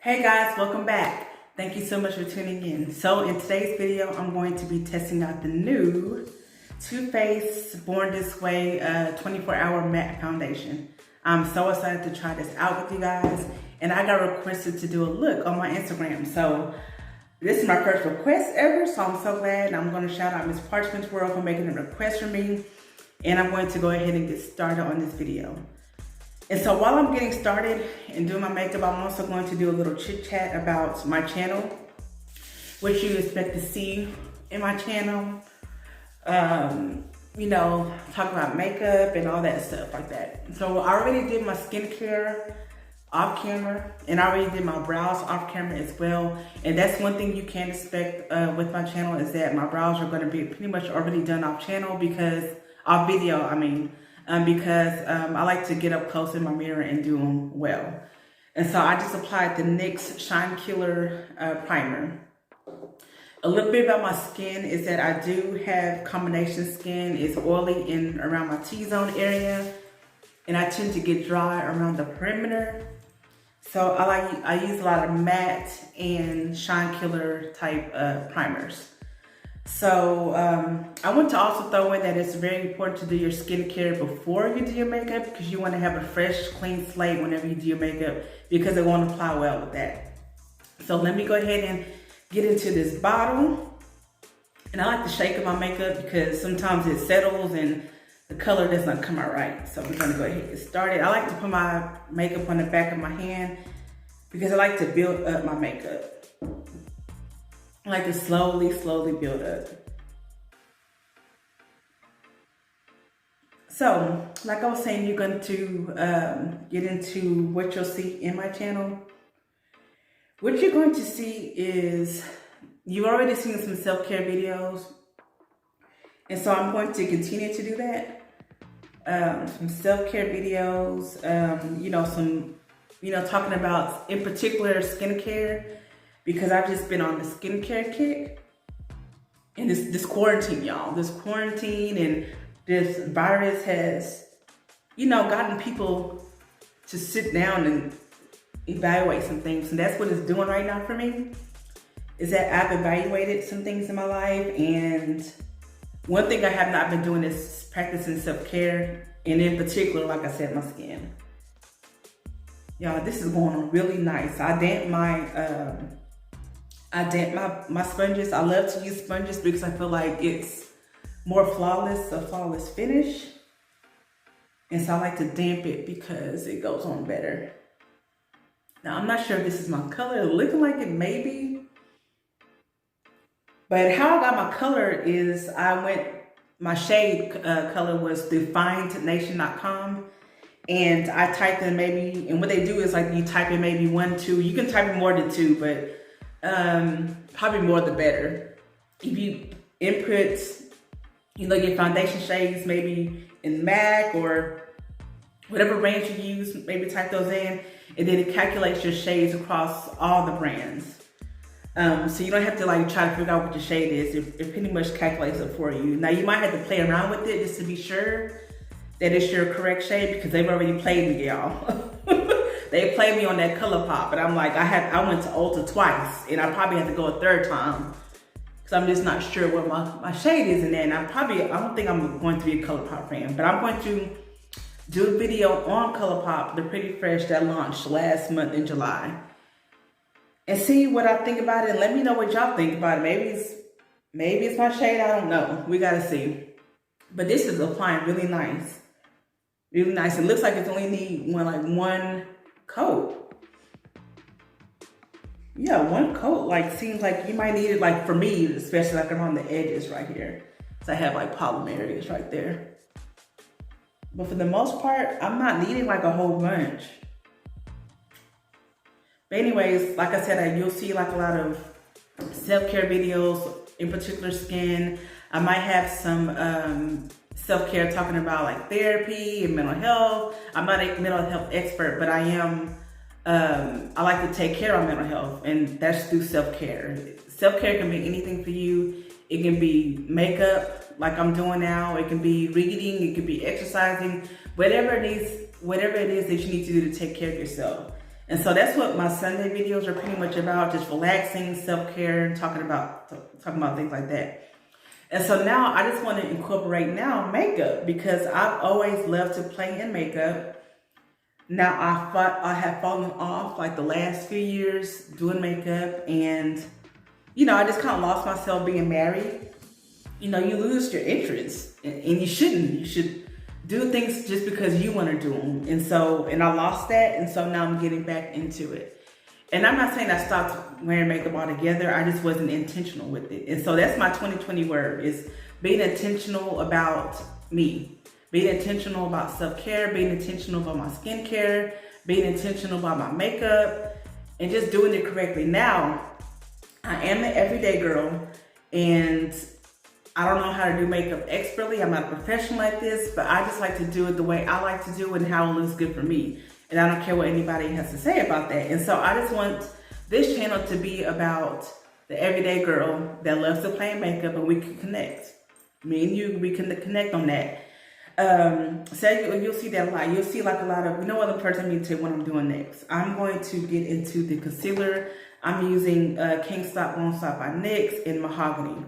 Hey guys, welcome back. Thank you so much for tuning in. So in today's video, I'm going to be testing out the new Too Faced Born This Way 24-hour matte foundation. I'm so excited to try this out with you guys, and I got requested to do a look on my Instagram. So this is my first request ever, so I'm so glad. And I'm going to shout out Miss Parchment's World for making a request for me, and I'm going to go ahead and get started on this video. And so while I'm getting started and doing my makeup, I'm also going to do a little chit chat about my channel, what you expect to see in my channel. You know, talk about makeup and all that stuff like that. So I already did my skincare off camera, and I already did my brows off camera as well. And that's one thing you can expect with my channel, is that my brows are going to be pretty much already done off channel, because off video, because I like to get up close in my mirror and do them well. And so I just applied the NYX Shine Killer primer. A little bit about my skin is that I do have combination skin. It's oily in around my T-zone area, and I tend to get dry around the perimeter. So I use a lot of matte and Shine Killer type primers. So I want to also throw in that it's very important to do your skincare before you do your makeup, because you want to have a fresh, clean slate whenever you do your makeup, because it won't apply well with that. So let me go ahead and get into this bottle. And I like to shake up my makeup because sometimes it settles and the color does not come out right. So we're going to go ahead and get started. I like to put my makeup on the back of my hand because I like to build up my makeup. I like to slowly build up. So, like I was saying, you're going to get into what you'll see in my channel. What you're going to see is, you've already seen some self-care videos, and so I'm going to continue to do that. Some self-care videos, talking about, in particular, skincare, because I've just been on the skincare kick. And this quarantine, y'all, this quarantine and this virus has, gotten people to sit down and evaluate some things. And that's what it's doing right now for me, is that I've evaluated some things in my life. And one thing I have not been doing is practicing self-care. And in particular, like I said, my skin. Y'all, this is going on really nice. I damp my sponges. I love to use sponges because I feel like it's more flawless, a flawless finish. And so I like to damp it because it goes on better. Now, I'm not sure if this is my color. It's looking like it may be. But how I got my color is my shade color was definednation.com. And I typed in maybe, and what they do is like you type in maybe 1, 2. You can type in more than 2, but probably more the better. If you input, your foundation shades maybe in MAC or whatever range you use, maybe type those in, and then it calculates your shades across all the brands. So you don't have to try to figure out what your shade is. It pretty much calculates it for you. Now you might have to play around with it just to be sure that it's your correct shade, because they've already played me, y'all. They played me on that color pop, but I'm like, I went to Ulta twice, and I probably have to go a third time, because I'm just not sure what my shade is in there. And I don't think I'm going to be a color pop fan, but I'm going to do a video on ColourPop, the Pretty Fresh that launched last month in July, and see what I think about it, and let me know what y'all think about it. Maybe it's my shade, I don't know. We gotta see. But this is applying really nice. Really nice. It looks like it's only need one coat. Yeah, one coat. Seems like you might need it, for me, especially around the edges right here. So I have problem areas right there. But for the most part, I'm not needing a whole bunch. But anyways, like I said, you'll see a lot of self-care videos, in particular skin. I might have some self-care talking about therapy and mental health. I'm not a mental health expert, but I am, I like to take care of mental health, and that's through self-care. Self-care can be anything for you. It can be makeup, like I'm doing now. It can be reading, it can be exercising, whatever it is that you need to do to take care of yourself. And so that's what my Sunday videos are pretty much about, just relaxing, self-care, and talking about things like that. And so now I just want to incorporate now makeup, because I've always loved to play in makeup. Now I have fallen off like the last few years doing makeup, and you know, I just kind of lost myself being married. You know, you lose your interest, and you shouldn't. You should do things just because you want to do them. And I lost that, and so now I'm getting back into it. And I'm not saying I stopped wearing makeup altogether. I just wasn't intentional with it. And so that's my 2020 word, is being intentional about me. Being intentional about self-care, being intentional about my skincare, being intentional about my makeup, and just doing it correctly. Now, I am an everyday girl, and I don't know how to do makeup expertly. I'm not a professional at this, but I just like to do it the way I like to do it and how it looks good for me. And I don't care what anybody has to say about that. And so I just want this channel to be about the everyday girl that loves to play in makeup, and we can connect. Me and you, we can connect on that. So you'll see that a lot. You'll see like a lot of, you know what, the first time you tell you what I'm doing next. I'm going to get into the concealer. I'm using Can't Stop, Won't Stop by NYX in Mahogany.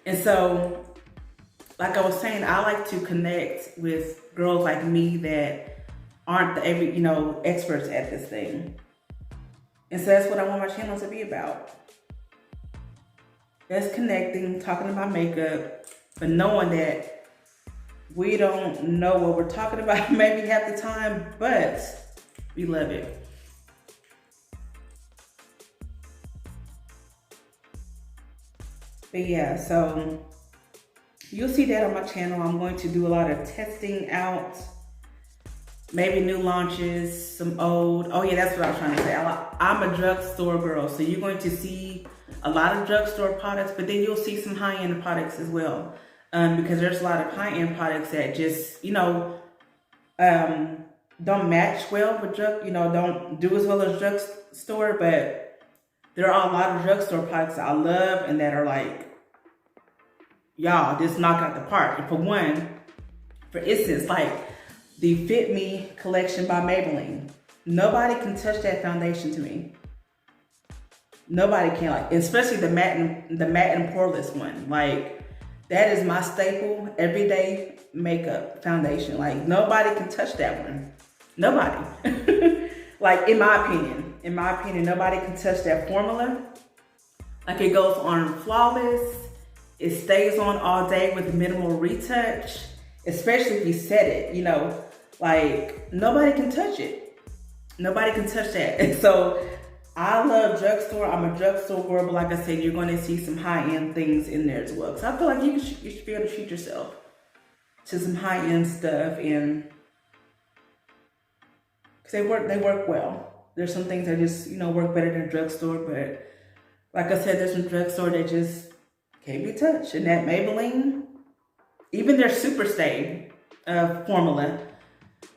And so, like I was saying, I like to connect with girls like me that aren't the experts at this thing. And so that's what I want my channel to be about. That's connecting, talking about makeup, but knowing that we don't know what we're talking about maybe half the time, but we love it. But yeah, so you'll see that on my channel. I'm going to do a lot of testing out, maybe new launches, some old. Oh yeah, that's what I was trying to say. I'm a drugstore girl, so you're going to see a lot of drugstore products, but then you'll see some high-end products as well. Because there's a lot of high-end products that just, don't match well with don't do as well as drugstore, but there are a lot of drugstore products that I love and that are like, y'all, just knock out the park. And for instance, like the FitMe collection by Maybelline. Nobody can touch that foundation to me. Nobody can, like, especially the matte and poreless one. Like, that is my staple everyday makeup foundation. Like, nobody can touch that one. Nobody. Like, in my opinion, nobody can touch that formula. Like, it goes on flawless. It stays on all day with minimal retouch, especially if you set it, like, nobody can touch it. Nobody can touch that. And so I love drugstore. I'm a drugstore girl, but like I said, you're going to see some high-end things in there as well. So I feel like you should be able to treat yourself to some high-end stuff, and because they work well. There's some things that just work better than drugstore, but like I said, there's some drugstore that just can't be touched. And that Maybelline, even their Super Stay formula,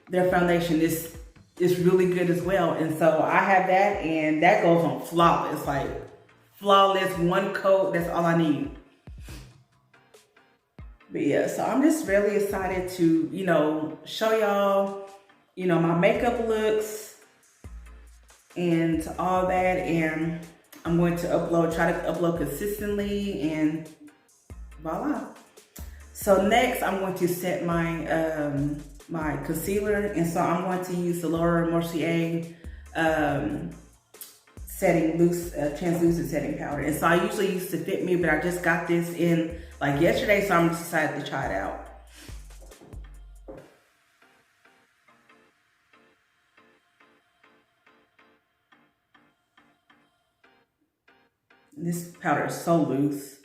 their foundation is really good as well. And so I have that, and that goes on flawless, like flawless, one coat, that's all I need. But yeah, so I'm just really excited to, show y'all, my makeup looks and all that. And I'm going to try to upload consistently, and voila. So next I'm going to set my, my concealer, and so I'm going to use the Lauramercier translucent setting powder. And so I usually use the FitMe, but I just got this in like yesterday, so I'm decided to try it out. This powder is so loose,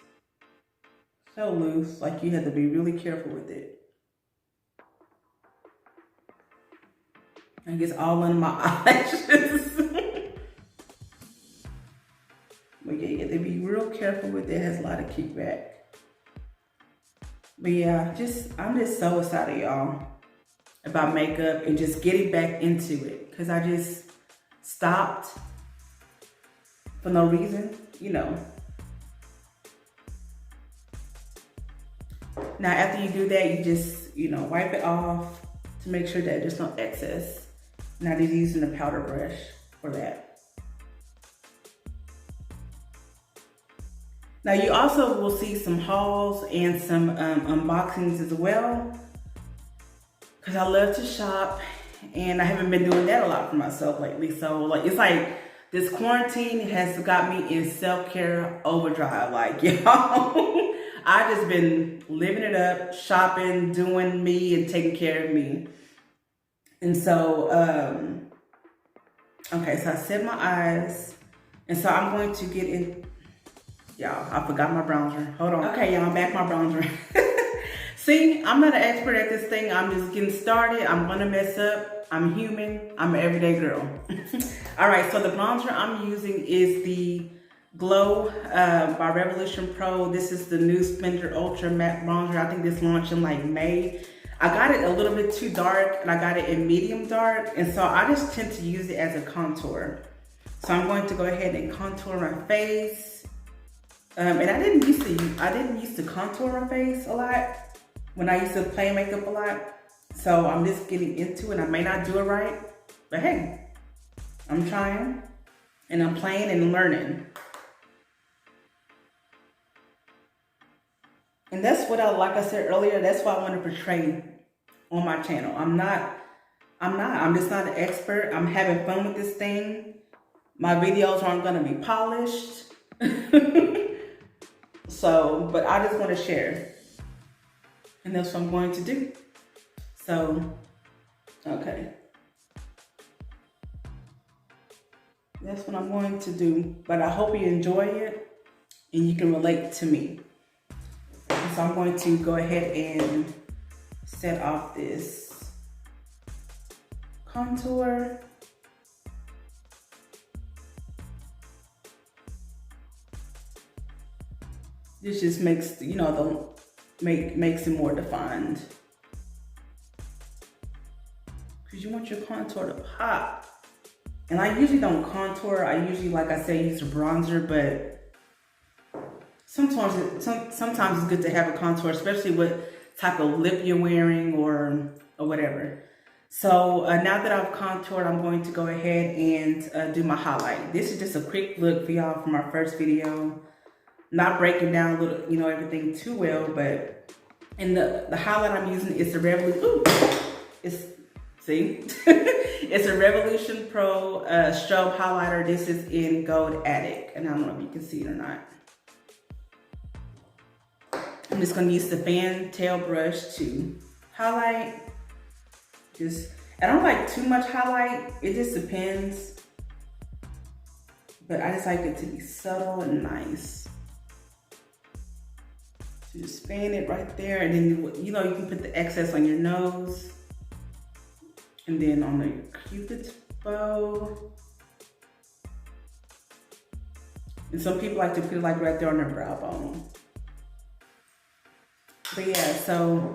like you have to be really careful with it. It gets all under my eyelashes. But yeah, you have to be real careful with it. It has a lot of kickback. But yeah, I'm just so excited, y'all, about makeup and just getting back into it. Because I just stopped for no reason, Now, after you do that, you just, wipe it off to make sure that there's no excess. And I just using the powder brush for that. Now you also will see some hauls and some unboxings as well, because I love to shop and I haven't been doing that a lot for myself lately. So like, it's like this quarantine has got me in self-care overdrive. Like, y'all, I just been living it up, shopping, doing me and taking care of me. And so, okay, so I set my eyes, and so I'm going to get in. Y'all, I forgot my bronzer. Hold on. Okay, y'all, I'm back my bronzer. See, I'm not an expert at this thing. I'm just getting started. I'm gonna mess up. I'm human. I'm an everyday girl. All right, so the bronzer I'm using is the Glow by Revolution Pro. This is the new Splendour Ultra Matte Bronzer. I think this launched in like May. I got it a little bit too dark, and I got it in medium dark, and so I just tend to use it as a contour. So I'm going to go ahead and contour my face. And I didn't used to contour my face a lot when I used to play makeup a lot. So I'm just getting into it. I may not do it right, but hey, I'm trying and I'm playing and learning. And that's what like I said earlier, that's what I want to portray on my channel. I'm just not an expert. I'm having fun with this thing. My videos aren't gonna be polished. So, but I just want to share. And that's what I'm going to do. So, okay. That's what I'm going to do. But I hope you enjoy it and you can relate to me. So I'm going to go ahead and set off this contour. This just makes, you know, makes it more defined. Because you want your contour to pop. And I usually don't contour. I usually, like I say, use a bronzer, but sometimes it's good to have a contour, especially what type of lip you're wearing or whatever. So now that I've contoured, I'm going to go ahead and do my highlight. This is just a quick look for y'all from our first video. Not breaking down little, you know, everything too well, but and the highlight I'm using is the Revolution. It's a Revolution Pro Strobe highlighter. This is in Gold Addict, and I don't know if you can see it or not. I'm just gonna use the fan tail brush to highlight. I don't like too much highlight. It just depends, but I just like it to be subtle and nice. Just fan it right there, and then you know you can put the excess on your nose, and then on the Cupid's bow. And some people like to put it like right there on their brow bone. But yeah, so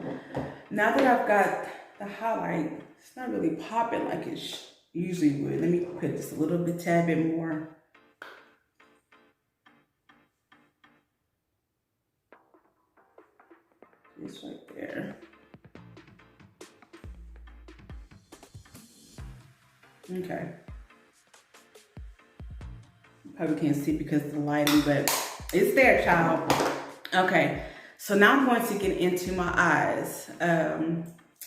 now that I've got the highlight, it's not really popping like it usually would. Let me put this a little bit, tad bit more. It's right there. Okay. You probably can't see because of the lighting, but it's there, child. Okay, so now I'm going to get into my eyes.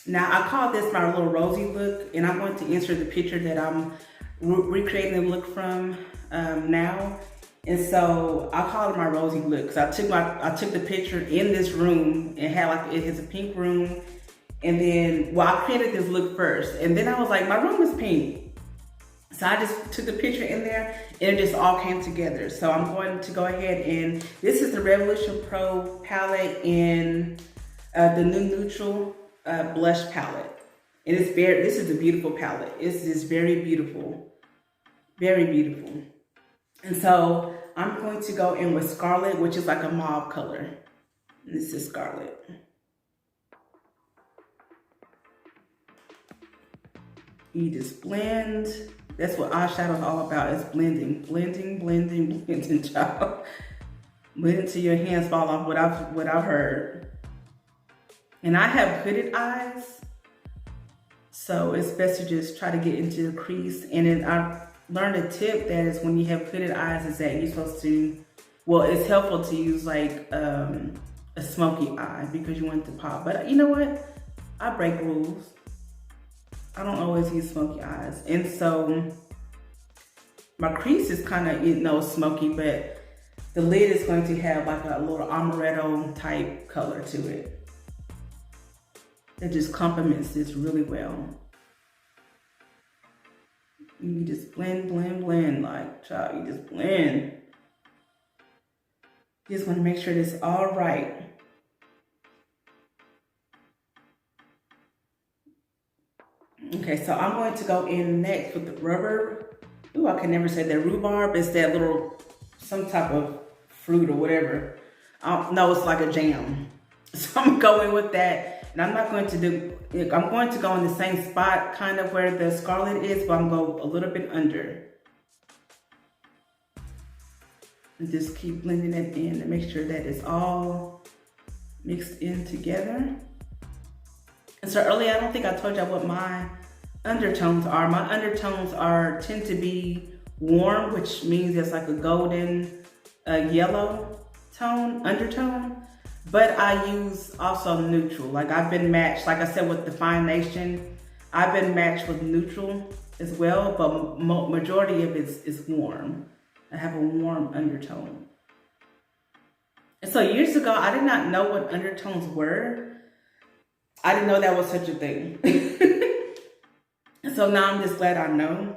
Now I call this my little rosy look, and I'm going to insert the picture that I'm recreating the look from now. And so I call it my rosy look, because I took the picture in this room and had like, it has a pink room. And then, well, I created this look first, and then I was like, my room is pink. So I just took the picture in there and it just all came together. So I'm going to go ahead and, this is the Revolution Pro palette in the new neutral blush palette. And this is a beautiful palette. It's just very beautiful, very beautiful. And so I'm going to go in with Scarlet, which is like a mauve color. And this is Scarlet. You just blend. That's what eyeshadow is all about, is blending, blending, blending, blending, child. Blend until your hands fall off, what I've heard. And I have hooded eyes, So it's best to just try to get into the crease. And then I learned a tip that is when you have hooded eyes is that you're supposed to, well, it's helpful to use like a smoky eye because you want it to pop. But you know what? I break rules. I don't always use smoky eyes. And so my crease is kind of, you know, smoky, but the lid is going to have like a little amaretto type color to it. It just complements this really well. You just blend, blend, blend, like, child, you just blend. You just want to make sure it's all right. Okay, so I'm going to go in next with the rubber. Ooh, I can never say that. Rhubarb is that little, some type of fruit or whatever. No, it's like a jam. So I'm going with that. And I'm not going to do, I'm going to go in the same spot, kind of where the scarlet is, but I'm going to go a little bit under. And just keep blending it in to make sure that it's all mixed in together. And so earlier, I don't think I told y'all what my undertones are. My undertones tend to be warm, which means it's like a golden yellow tone, undertone. But I use also neutral. Like I've been matched, like I said, with the Foundation, I've been matched with neutral as well, but majority of it is warm. I have a warm undertone. And so years ago, I did not know what undertones were. I didn't know that was such a thing. So now I'm just glad I know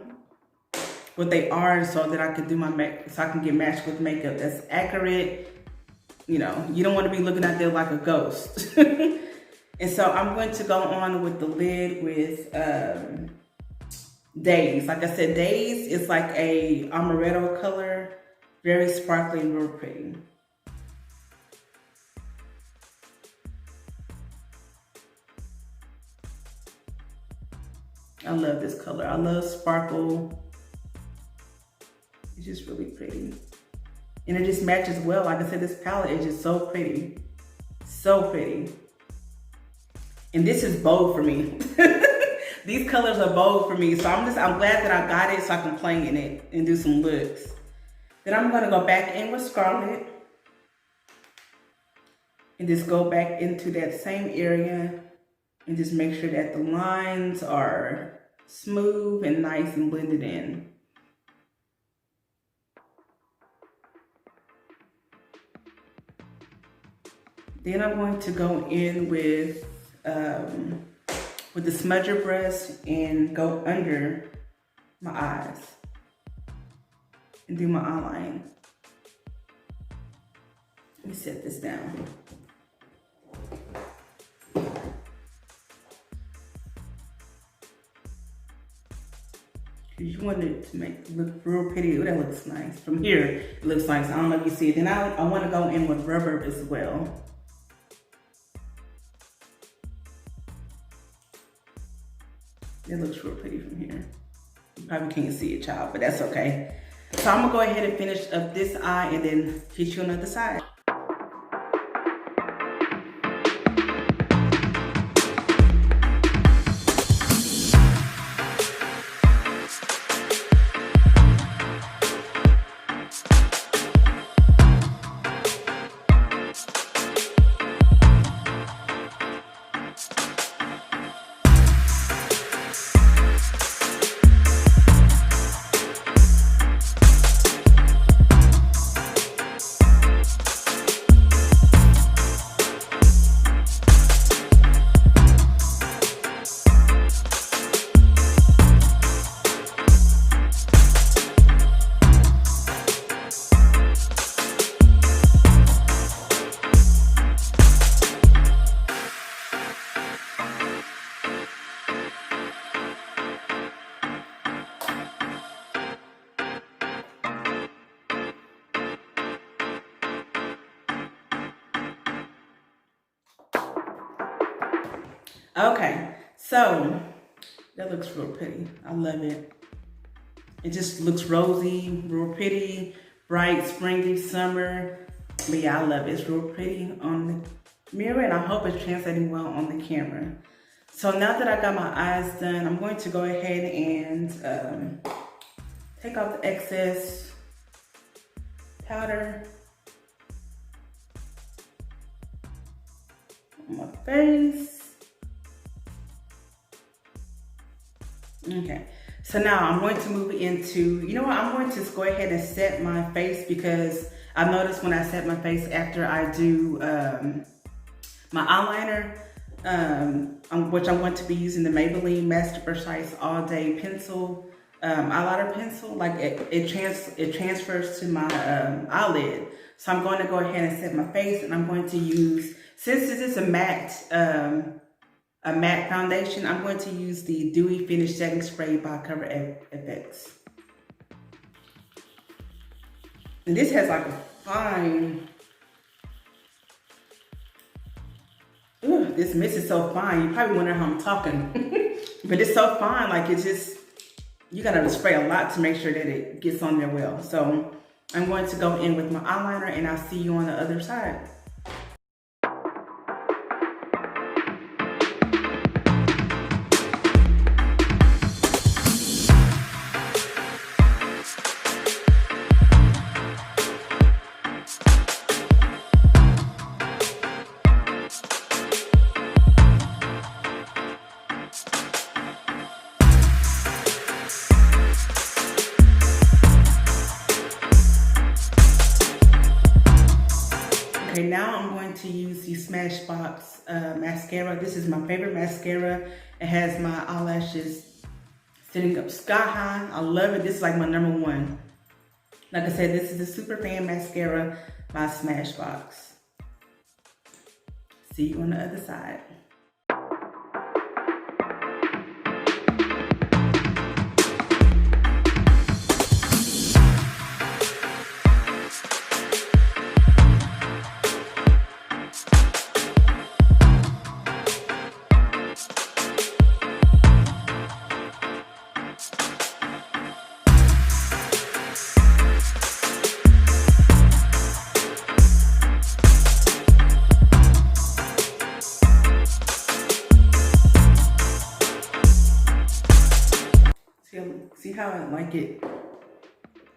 what they are so that I can do my makeup, so I can get matched with makeup that's accurate. You know, you don't want to be looking out there like a ghost. And so I'm going to go on with the lid with Days. Like I said, Days is like a amaretto color, very sparkly and real pretty. I love this color. I love sparkle. It's just really pretty. And it just matches well. Like I said, this palette is just so pretty. So pretty. And this is bold for me. These colors are bold for me. So I'm glad that I got it so I can play in it and do some looks. Then I'm gonna go back in with Scarlet. And just go back into that same area. And just make sure that the lines are smooth and nice and blended in. Then I'm going to go in with the smudger brush and go under my eyes and do my eyeline. Let me set this down. You want it to look real pretty. Ooh, that looks nice. From here, it looks nice. I don't know if you see it. Then I want to go in with rubber as well. It looks real pretty from here. You probably can't see it, child, but that's okay. So I'm gonna go ahead and finish up this eye and then hit you on the other side. Okay, so that looks real pretty. I love it. It just looks rosy, real pretty, bright, springy, summer. But yeah, I love it. It's real pretty on the mirror, and I hope it's translating well on the camera. So now that I got my eyes done, I'm going to go ahead and take off the excess powder on my face. Okay, so now I'm going to move into, you know what, I'm going to just go ahead and set my face, because I noticed when I set my face after I do my eyeliner, which I'm going to be using the Maybelline Master Size All Day Pencil, eyeliner pencil, like it transfers to my eyelid. So I'm going to go ahead and set my face, and I'm going to use, since this is a matte foundation, I'm going to use the Dewy Finish Setting Spray by Cover FX. And this has like a fine, ooh, this mist is so fine. You probably wonder how I'm talking, but it's so fine. Like, it's just, you gotta spray a lot to make sure that it gets on there well. So I'm going to go in with my eyeliner, and I'll see you on the other side. Okay, now I'm going to use the Smashbox mascara. This is my favorite mascara. It has my eyelashes sitting up sky high. I love it. This is like my #1. Like I said, this is the Super Fan Mascara by Smashbox. See you on the other side. See how I like it?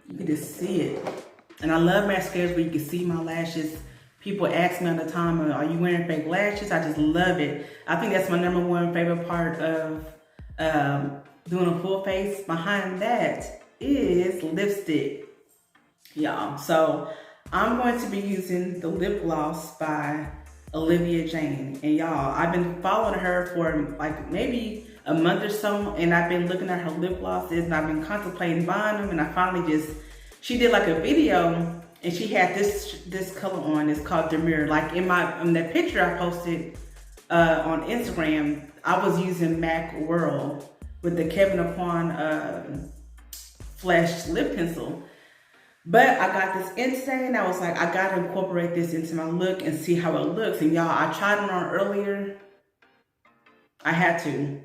You can just see it. And I love mascaras where you can see my lashes. People ask me all the time, are you wearing fake lashes? I just love it. I think that's my #1 favorite part of doing a full face. Behind that is lipstick, y'all. So I'm going to be using the lip gloss by Olivia Jane. And y'all, I've been following her for like maybe a month or so, and I've been looking at her lip glosses, and I've been contemplating buying them, and I finally she did like a video, and she had this color on. It's called Demure. Like in that picture I posted on Instagram, I was using MAC Whirl with the Kevin Aucoin Flash lip pencil. But I got this in today, and I was like, I gotta incorporate this into my look and see how it looks. And y'all, I tried it on earlier. I had to.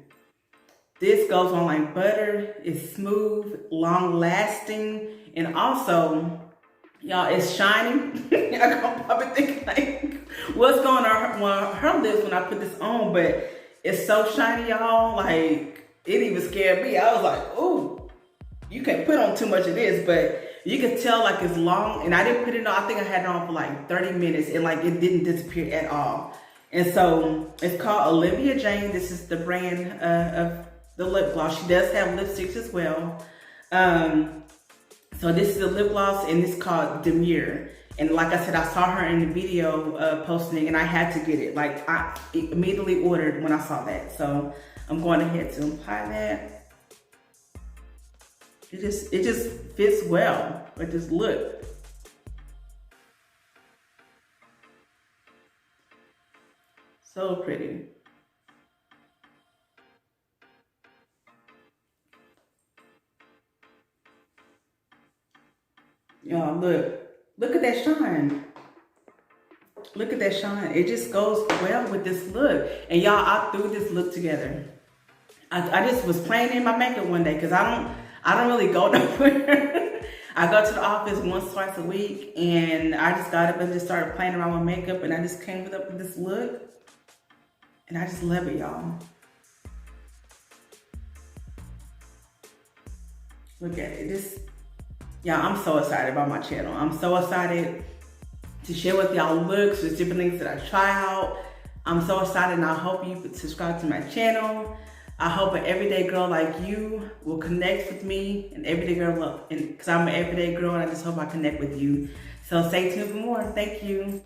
This goes on like butter. It's smooth, long lasting, and also, y'all, it's shiny. I'm probably thinking like, what's going on her lips when I put this on? But it's so shiny, y'all. Like, it even scared me. I was like, ooh, you can't put on too much of this, but you can tell like it's long. And I didn't put it on. I think I had it on for like 30 minutes, and like it didn't disappear at all. And so it's called Olivia Jane. This is the brand of the lip gloss. She does have lipsticks as well. So this is the lip gloss, and it's called Demure. And like I said, I saw her in the video posting, and I had to get it. Like, I immediately ordered when I saw that. So I'm going ahead to apply that. It just fits well with this look. So pretty. Y'all, look at that shine. Look at that shine. It just goes well with this look. And y'all, I threw this look together. I just was playing in my makeup one day, because I don't really go nowhere. I go to the office once, twice a week, and I just got up and just started playing around with makeup, and I just came up with this look. And I just love it, y'all. Look at it. Yeah, I'm so excited about my channel. I'm so excited to share with y'all looks, the different things that I try out. I'm so excited, and I hope you subscribe to my channel. I hope an everyday girl like you will connect with me, an everyday girl, because I'm an everyday girl, and I just hope I connect with you. So stay tuned for more. Thank you.